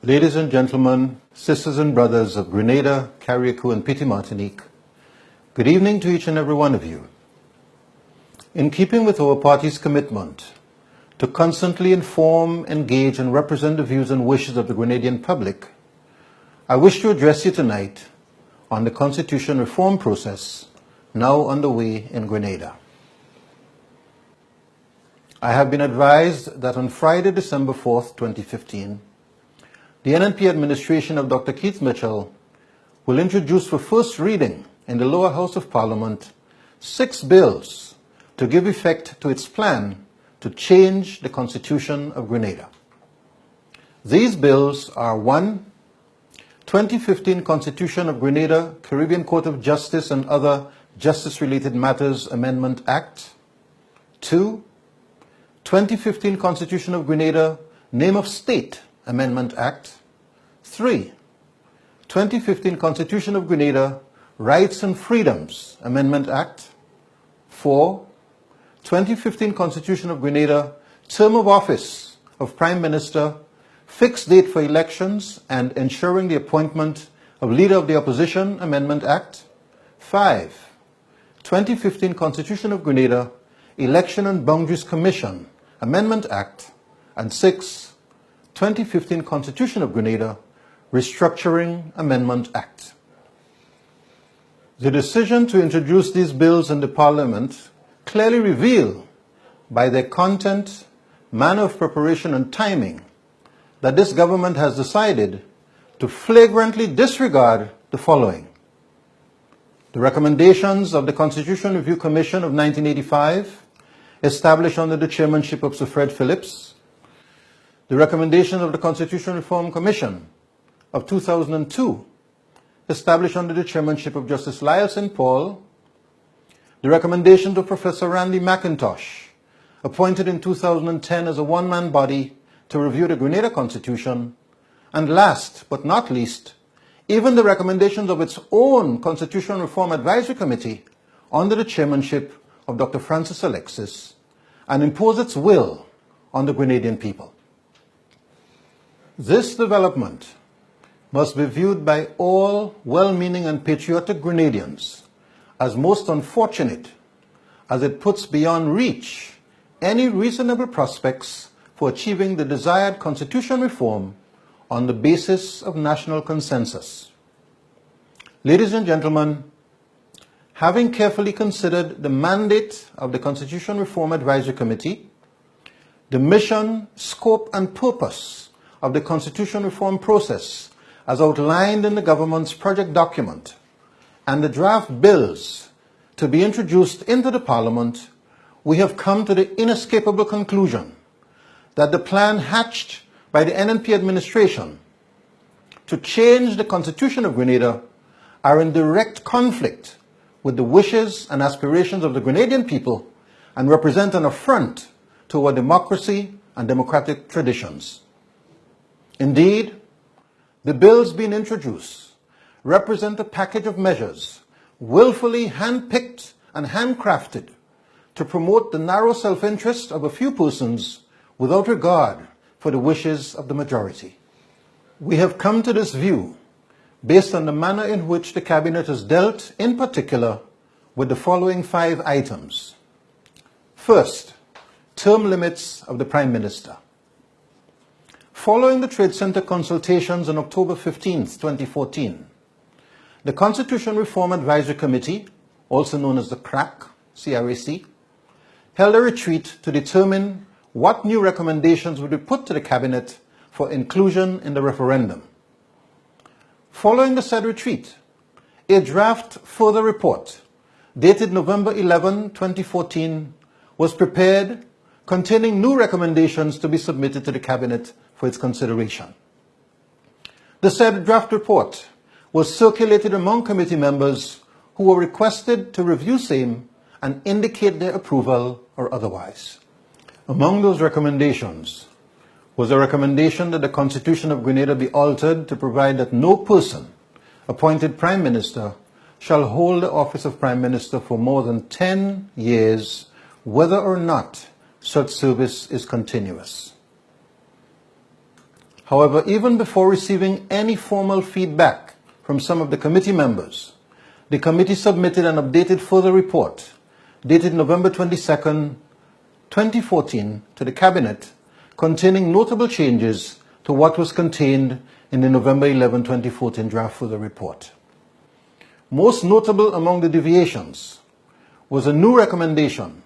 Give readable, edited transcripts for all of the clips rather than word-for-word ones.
Ladies and gentlemen, sisters and brothers of Grenada, Carriacou, and Petite Martinique, good evening to each and every one of you. In keeping with our party's commitment to constantly inform, engage, and represent the views and wishes of the Grenadian public, I wish to address you tonight on the constitution reform process now underway in Grenada. I have been advised that on Friday, December 4th, 2015, the NNP administration of Dr. Keith Mitchell will introduce for first reading in the lower house of Parliament 6 bills to give effect to its plan to change the Constitution of Grenada. These bills are 1. 2015 Constitution of Grenada, Caribbean Court of Justice and Other Justice-Related Matters Amendment Act. 2. 2015 Constitution of Grenada, Name of State Amendment Act. 3. 2015 Constitution of Grenada, Rights and Freedoms Amendment Act. 4. 2015 Constitution of Grenada, Term of Office of Prime Minister, Fixed Date for Elections and Ensuring the Appointment of Leader of the Opposition Amendment Act. 5. 2015 Constitution of Grenada, Election and Boundaries Commission Amendment Act. And 6. 2015 Constitution of Grenada, Restructuring Amendment Act. The decision to introduce these bills in the Parliament clearly reveal by their content, manner of preparation and timing that this government has decided to flagrantly disregard the following: the recommendations of the Constitution Review Commission of 1985, established under the chairmanship of Sir Fred Phillips; the recommendations of the Constitution Reform Commission of 2002, established under the chairmanship of Justice Lyle St. Paul; the recommendations of Professor Randy McIntosh, appointed in 2010 as a one-man body to review the Grenada Constitution; and last but not least, even the recommendations of its own Constitutional Reform Advisory Committee under the chairmanship of Dr. Francis Alexis, and impose its will on the Grenadian people. This development must be viewed by all well-meaning and patriotic Grenadians as most unfortunate, as it puts beyond reach any reasonable prospects for achieving the desired constitution reform on the basis of national consensus. Ladies and gentlemen, having carefully considered the mandate of the Constitution Reform Advisory Committee, the mission, scope, and purpose of the constitution reform process as outlined in the government's project document, and the draft bills to be introduced into the Parliament, we have come to the inescapable conclusion that the plan hatched by the NNP administration to change the Constitution of Grenada are in direct conflict with the wishes and aspirations of the Grenadian people and represent an affront to our democracy and democratic traditions. Indeed, the bills being introduced represent a package of measures willfully hand-picked and handcrafted to promote the narrow self-interest of a few persons without regard for the wishes of the majority. We have come to this view based on the manner in which the Cabinet has dealt, in particular, with the following 5 items. First, term limits of the Prime Minister. Following the Trade Center consultations on October 15, 2014, the Constitution Reform Advisory Committee, also known as the CRAC, C-R-A-C, held a retreat to determine what new recommendations would be put to the Cabinet for inclusion in the referendum. Following the said retreat, a draft further report, dated November 11, 2014, was prepared containing new recommendations to be submitted to the Cabinet for its consideration. The said draft report was circulated among committee members who were requested to review same and indicate their approval or otherwise. Among those recommendations was a recommendation that the Constitution of Grenada be altered to provide that no person appointed Prime Minister shall hold the office of Prime Minister for more than 10 years, whether or not such service is continuous. However, even before receiving any formal feedback from some of the committee members, the committee submitted an updated further report dated November 22nd, 2014 to the Cabinet containing notable changes to what was contained in the November 11, 2014 draft further report. Most notable among the deviations was a new recommendation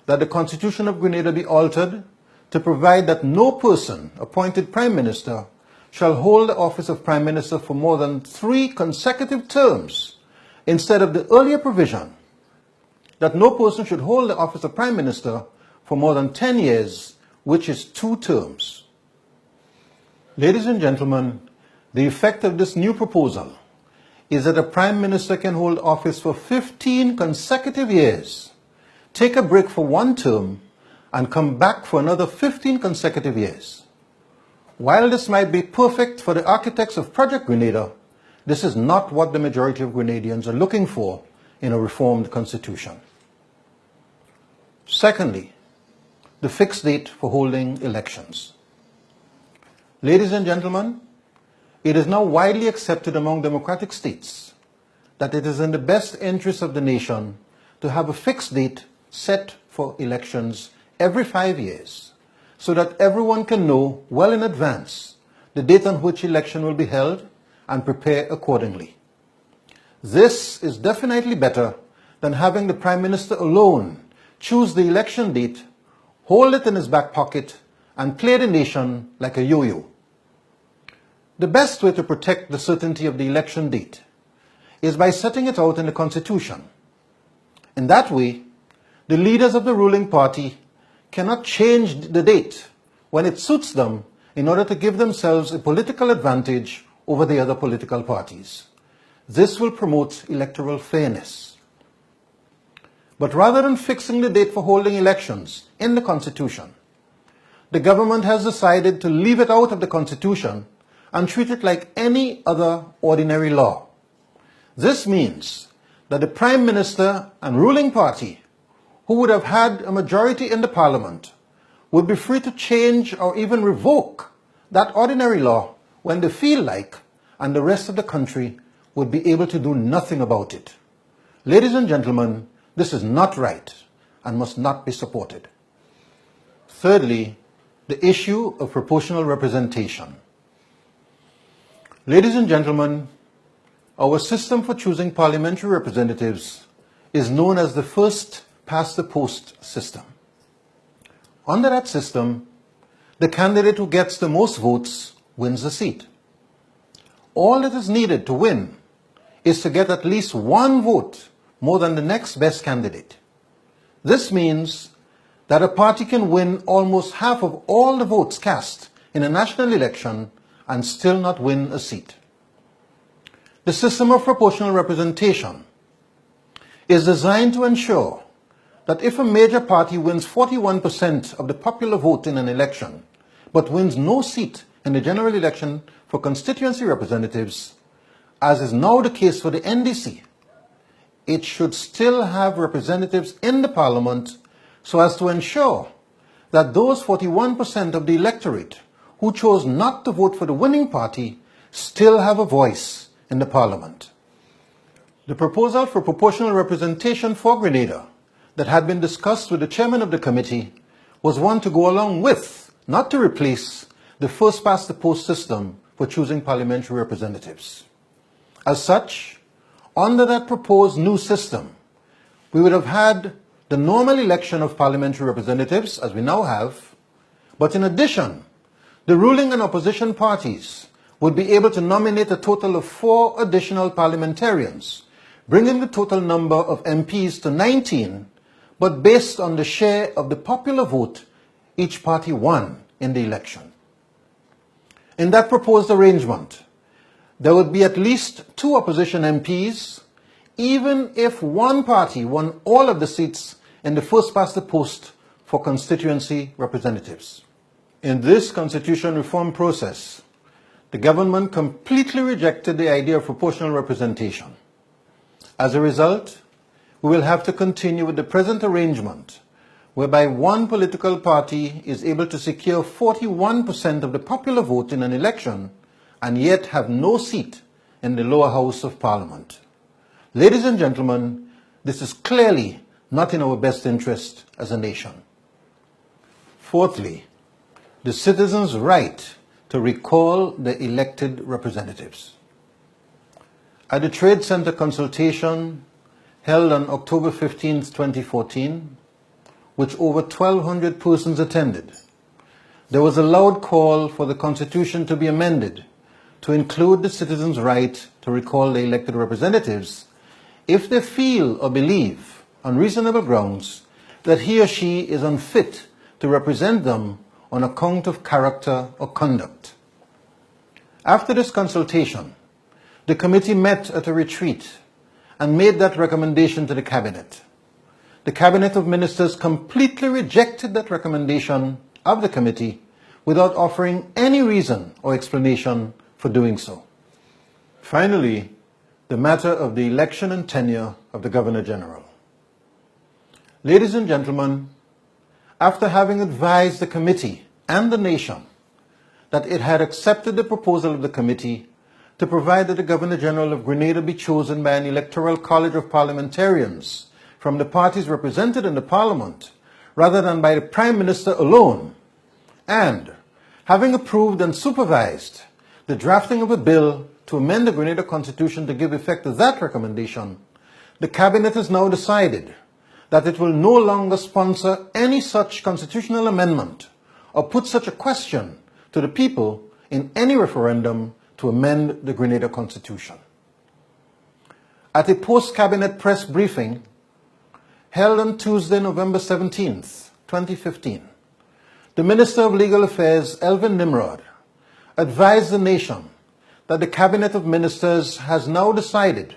that the Constitution of Grenada be altered to provide that no person appointed Prime Minister shall hold the office of Prime Minister for more than 3 consecutive terms, instead of the earlier provision that no person should hold the office of Prime Minister for more than 10 years, which is 2 terms. Ladies and gentlemen, the effect of this new proposal is that a Prime Minister can hold office for 15 consecutive years, take a break for 1 term, and come back for another 15 consecutive years. While this might be perfect for the architects of Project Grenada, this is not what the majority of Grenadians are looking for in a reformed constitution. Secondly, the fixed date for holding elections. Ladies and gentlemen, it is now widely accepted among democratic states that it is in the best interest of the nation to have a fixed date set for elections every 5 years, so that everyone can know well in advance the date on which election will be held and prepare accordingly. This is definitely better than having the Prime Minister alone choose the election date, hold it in his back pocket, and play the nation like a yo-yo. The best way to protect the certainty of the election date is by setting it out in the Constitution. In that way, the leaders of the ruling party cannot change the date when it suits them in order to give themselves a political advantage over the other political parties. This will promote electoral fairness. But rather than fixing the date for holding elections in the Constitution, the government has decided to leave it out of the Constitution and treat it like any other ordinary law. This means that the Prime Minister and ruling party, who would have had a majority in the Parliament, would be free to change or even revoke that ordinary law when they feel like, and the rest of the country would be able to do nothing about it. Ladies and gentlemen, this is not right and must not be supported. Thirdly, the issue of proportional representation. Ladies and gentlemen, our system for choosing parliamentary representatives is known as the first past the post system. Under that system, the candidate who gets the most votes wins the seat. All that is needed to win is to get at least 1 vote more than the next best candidate. This means that a party can win almost half of all the votes cast in a national election and still not win a seat. The system of proportional representation is designed to ensure that if a major party wins 41% of the popular vote in an election, but wins no seat in the general election for constituency representatives, as is now the case for the NDC, it should still have representatives in the Parliament so as to ensure that those 41% of the electorate who chose not to vote for the winning party still have a voice in the Parliament. The proposal for proportional representation for Grenada that had been discussed with the chairman of the committee was one to go along with, not to replace, the first past the post system for choosing parliamentary representatives. As such, under that proposed new system, we would have had the normal election of parliamentary representatives, as we now have, but in addition, the ruling and opposition parties would be able to nominate a total of 4 additional parliamentarians, bringing the total number of MPs to 19, but based on the share of the popular vote each party won in the election. In that proposed arrangement, there would be at least 2 opposition MPs, even if one party won all of the seats in the first past the post for constituency representatives. In this constitution reform process, the government completely rejected the idea of proportional representation. As a result, we will have to continue with the present arrangement, whereby one political party is able to secure 41% of the popular vote in an election and yet have no seat in the lower house of Parliament. Ladies and gentlemen, this is clearly not in our best interest as a nation. Fourthly, the citizens' right to recall their elected representatives. At the Trade Center consultation held on October 15, 2014, which over 1,200 persons attended, there was a loud call for the Constitution to be amended to include the citizens' right to recall their elected representatives if they feel or believe, on reasonable grounds, that he or she is unfit to represent them on account of character or conduct. After this consultation, the committee met at a retreat and made that recommendation to the Cabinet. The Cabinet of Ministers completely rejected that recommendation of the committee without offering any reason or explanation for doing so. Finally, the matter of the election and tenure of the Governor General. Ladies and gentlemen, after having advised the committee and the nation that it had accepted the proposal of the committee to provide that the Governor General of Grenada be chosen by an electoral college of parliamentarians from the parties represented in the Parliament, rather than by the Prime Minister alone, and having approved and supervised the drafting of a bill to amend the Grenada Constitution to give effect to that recommendation, the Cabinet has now decided that it will no longer sponsor any such constitutional amendment or put such a question to the people in any referendum to amend the Grenada Constitution. At a post-Cabinet press briefing held on Tuesday, November 17th, 2015, the Minister of Legal Affairs, Elvin Nimrod, advised the nation that the Cabinet of Ministers has now decided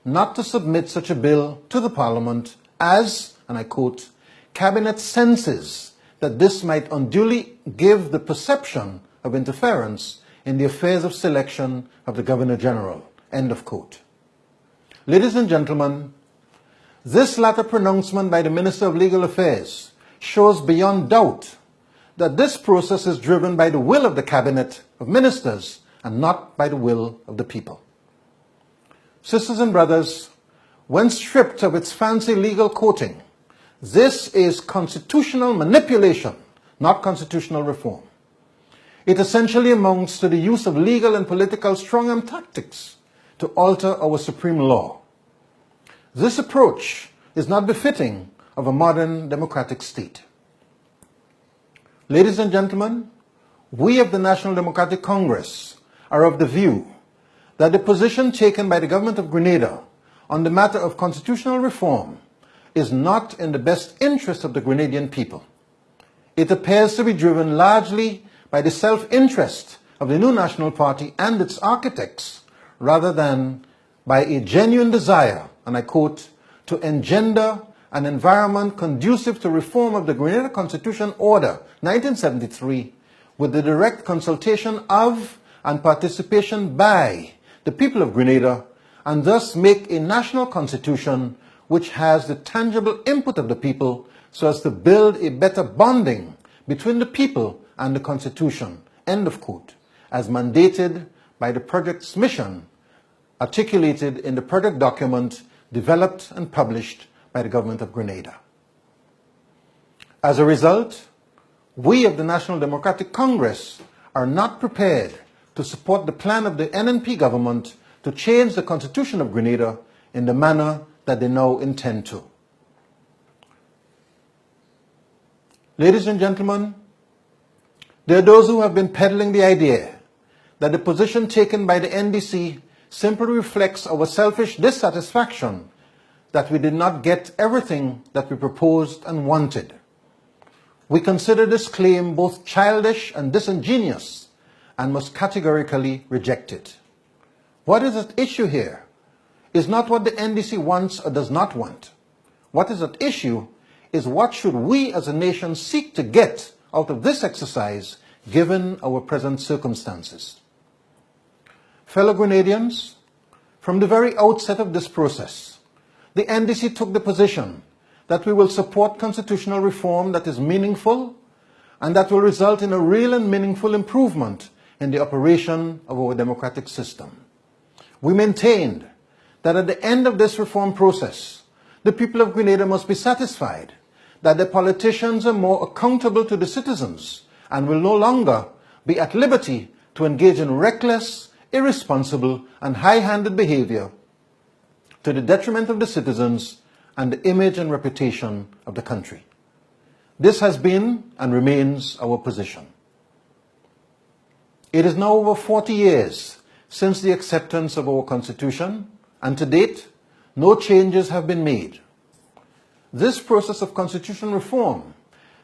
not to submit such a bill to the Parliament as, and I quote, Cabinet senses that this might unduly give the perception of interference in the affairs of selection of the Governor General, end of quote. Ladies and gentlemen, this latter pronouncement by the Minister of Legal Affairs shows beyond doubt that this process is driven by the will of the Cabinet of Ministers and not by the will of the people. Sisters and brothers, when stripped of its fancy legal coating, this is constitutional manipulation, not constitutional reform. It essentially amounts to the use of legal and political strong-arm tactics to alter our supreme law. This approach is not befitting of a modern democratic state. Ladies and gentlemen, we of the National Democratic Congress are of the view that the position taken by the government of Grenada on the matter of constitutional reform is not in the best interest of the Grenadian people. It appears to be driven largely by the self-interest of the new National Party and its architects, rather than by a genuine desire, and I quote, to engender an environment conducive to reform of the Grenada Constitution Order 1973 with the direct consultation of and participation by the people of Grenada, and thus make a national constitution which has the tangible input of the people so as to build a better bonding between the people and the Constitution, end of quote, as mandated by the project's mission articulated in the project document developed and published by the government of Grenada. As a result, we of the National Democratic Congress are not prepared to support the plan of the NNP government to change the Constitution of Grenada in the manner that they now intend to. Ladies and gentlemen, there are those who have been peddling the idea that the position taken by the NDC simply reflects our selfish dissatisfaction that we did not get everything that we proposed and wanted. We consider this claim both childish and disingenuous and must categorically reject it. What is at issue here is not what the NDC wants or does not want. What is at issue is what should we as a nation seek to get out of this exercise given our present circumstances. Fellow Grenadians, from the very outset of this process, the NDC took the position that we will support constitutional reform that is meaningful and that will result in a real and meaningful improvement in the operation of our democratic system. We maintained that at the end of this reform process, the people of Grenada must be satisfied that the politicians are more accountable to the citizens and will no longer be at liberty to engage in reckless, irresponsible, and high-handed behavior to the detriment of the citizens and the image and reputation of the country. This has been and remains our position. It is now over 40 years since the acceptance of our Constitution, and to date, no changes have been made. This process of constitutional reform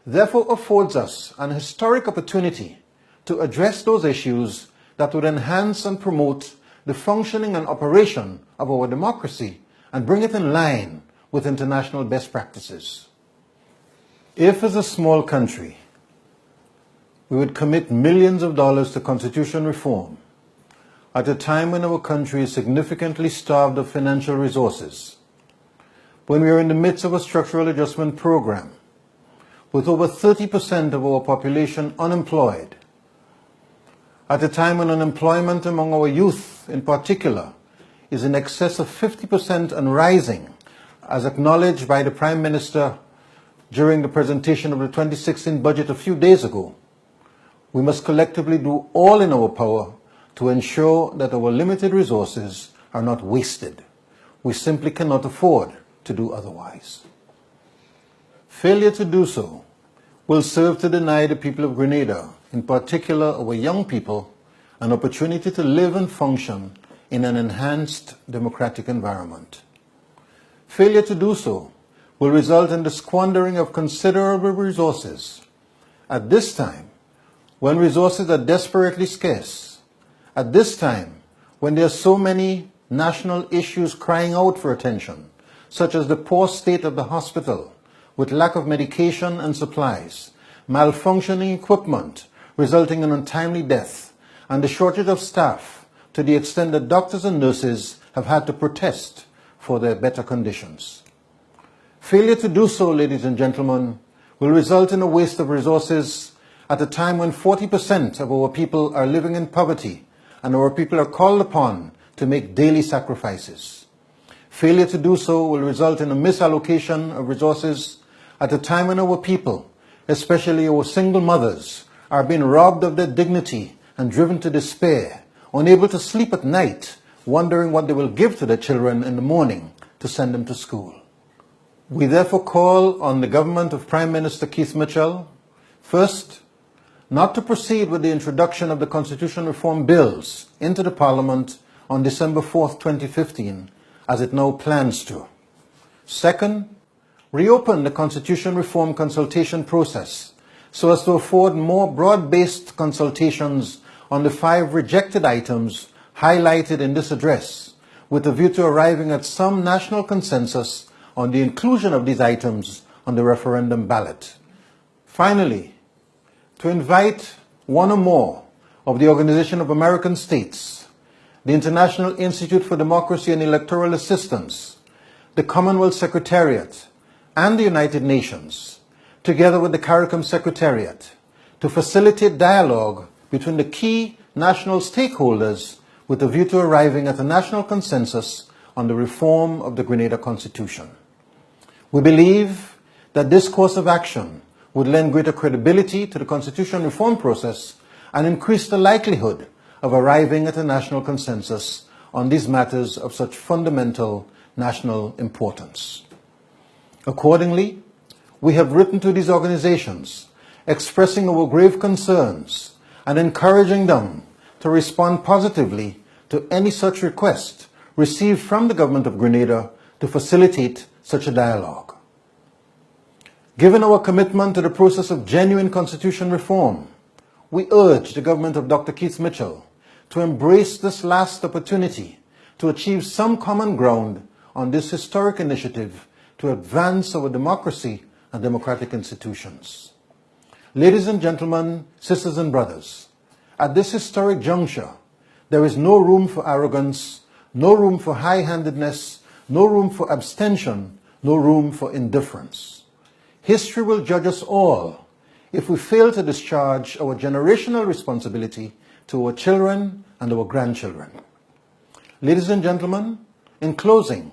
therefore affords us an historic opportunity to address those issues that would enhance and promote the functioning and operation of our democracy and bring it in line with international best practices. If, as a small country, we would commit millions of dollars to constitution reform at a time when our country is significantly starved of financial resources, when we are in the midst of a structural adjustment program, with over 30% of our population unemployed, at a time when unemployment among our youth in particular is in excess of 50% and rising, as acknowledged by the Prime Minister during the presentation of the 2016 budget a few days ago, we must collectively do all in our power to ensure that our limited resources are not wasted. We simply cannot afford to do otherwise. Failure to do so will serve to deny the people of Grenada, in particular our young people, an opportunity to live and function in an enhanced democratic environment. Failure to do so will result in the squandering of considerable resources at this time when resources are desperately scarce, at this time when there are so many national issues crying out for attention, such as the poor state of the hospital with lack of medication and supplies, malfunctioning equipment resulting in untimely death, and the shortage of staff to the extent that doctors and nurses have had to protest for their better conditions. Failure to do so, ladies and gentlemen, will result in a waste of resources at a time when 40% of our people are living in poverty and our people are called upon to make daily sacrifices. Failure to do so will result in a misallocation of resources at a time when our people, especially our single mothers, are being robbed of their dignity and driven to despair, unable to sleep at night, wondering what they will give to their children in the morning to send them to school. We therefore call on the government of Prime Minister Keith Mitchell, first, not to proceed with the introduction of the constitution reform bills into the Parliament on December 4th, 2015, as it now plans to. Second, reopen the constitution reform consultation process so as to afford more broad-based consultations on the 5 rejected items highlighted in this address, with a view to arriving at some national consensus on the inclusion of these items on the referendum ballot. Finally, to invite one or more of the Organization of American States, the International Institute for Democracy and Electoral Assistance, the Commonwealth Secretariat, and the United Nations, together with the CARICOM Secretariat, to facilitate dialogue between the key national stakeholders with a view to arriving at a national consensus on the reform of the Grenada Constitution. We believe that this course of action would lend greater credibility to the constitution reform process and increase the likelihood of arriving at a national consensus on these matters of such fundamental national importance. Accordingly, we have written to these organizations expressing our grave concerns and encouraging them to respond positively to any such request received from the government of Grenada to facilitate such a dialogue. Given our commitment to the process of genuine constitution reform, we urge the government of Dr. Keith Mitchell to embrace this last opportunity to achieve some common ground on this historic initiative to advance our democracy and democratic institutions. Ladies and gentlemen, sisters and brothers, at this historic juncture, there is no room for arrogance, no room for high-handedness, no room for abstention, no room for indifference. History will judge us all if we fail to discharge our generational responsibility to our children and our grandchildren. Ladies and gentlemen, in closing,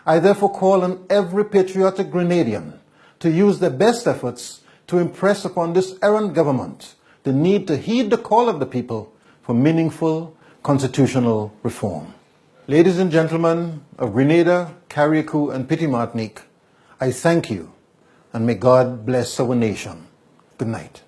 I therefore call on every patriotic Grenadian to use their best efforts to impress upon this errant government the need to heed the call of the people for meaningful constitutional reform. Ladies and gentlemen of Grenada, Carriacou, and Petite Martinique, I thank you, and may God bless our nation. Good night.